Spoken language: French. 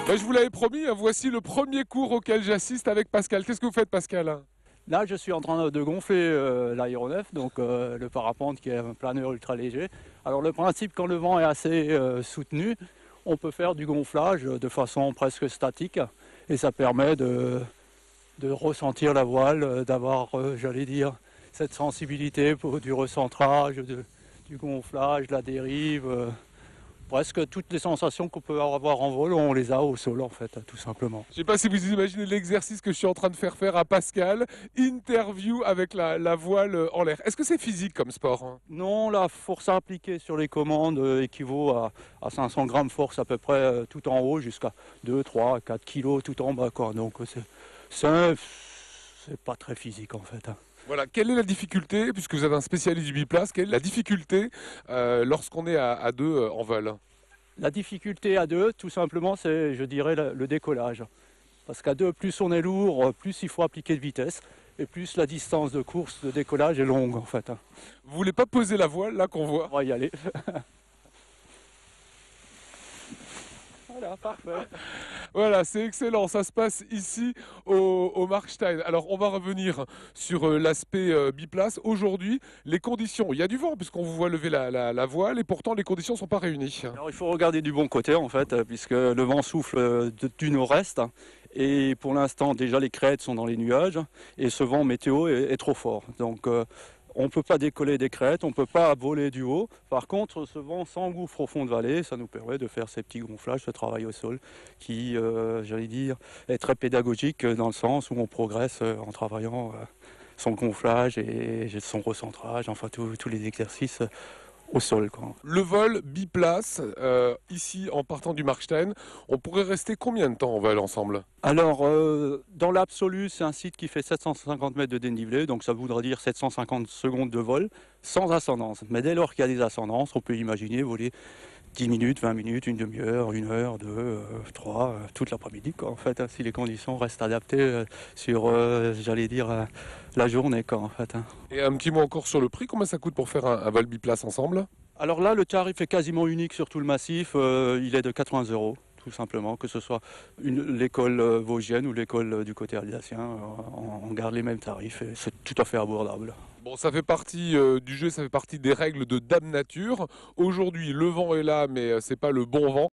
Bah, je vous l'avais promis, hein, voici le premier cours auquel j'assiste avec Pascal. Qu'est-ce que vous faites, Pascal? Là, je suis en train de gonfler l'aéronef, donc le parapente qui est un planeur ultra léger. Alors le principe, quand le vent est assez soutenu, on peut faire du gonflage de façon presque statique et ça permet de ressentir la voile, d'avoir, j'allais dire, cette sensibilité pour du recentrage, du gonflage, de la dérive. Presque toutes les sensations qu'on peut avoir en vol, on les a au sol en fait, tout simplement. Je ne sais pas si vous imaginez l'exercice que je suis en train de faire à Pascal. Interview avec la voile en l'air. Est-ce que c'est physique comme sport, hein? Non, la force appliquée sur les commandes équivaut à 500 grammes force à peu près tout en haut jusqu'à 2, 3, 4 kilos tout en bas, quoi. Donc c'est pas très physique en fait. Voilà, quelle est la difficulté, puisque vous êtes un spécialiste du biplace, quelle est la difficulté lorsqu'on est à deux en vol? La difficulté à deux, tout simplement, c'est, je dirais, le décollage. Parce qu'à deux, plus on est lourd, plus il faut appliquer de vitesse, et plus la distance de course, de décollage est longue en fait. Vous voulez pas poser la voile, là, qu'on voit? On va y aller. Voilà, parfait. Voilà, c'est excellent. Ça se passe ici au Markstein. Alors, on va revenir sur l'aspect biplace. Aujourd'hui, les conditions, il y a du vent puisqu'on vous voit lever la voile et pourtant les conditions ne sont pas réunies. Alors il faut regarder du bon côté en fait, puisque le vent souffle du nord-est. Et pour l'instant, déjà les crêtes sont dans les nuages et ce vent météo est trop fort. Donc on ne peut pas décoller des crêtes, on ne peut pas voler du haut. Par contre, ce vent s'engouffre au fond de vallée, ça nous permet de faire ces petits gonflages, ce travail au sol qui, j'allais dire, est très pédagogique dans le sens où on progresse en travaillant son gonflage et son recentrage, enfin tous les exercices au sol, quoi. Le vol biplace, ici en partant du Markstein, on pourrait rester combien de temps en vol ensemble? Alors, dans l'absolu, c'est un site qui fait 750 mètres de dénivelé, donc ça voudrait dire 750 secondes de vol, sans ascendance. Mais dès lors qu'il y a des ascendances, on peut imaginer voler 10 minutes, 20 minutes, une demi-heure, 1 heure, 2, 3, toute l'après-midi, quoi, en fait, hein, si les conditions restent adaptées sur, j'allais dire, la journée, quoi, en fait. Hein. Et un petit mot encore sur le prix, combien ça coûte pour faire un vol biplace ensemble? Alors là, le tarif est quasiment unique sur tout le massif, il est de 80 euros. Tout simplement, que ce soit l'école vosgienne ou l'école du côté alsacien, on garde les mêmes tarifs et c'est tout à fait abordable. Bon, ça fait partie du jeu, ça fait partie des règles de Dame Nature. Aujourd'hui, le vent est là, mais c'est pas le bon vent.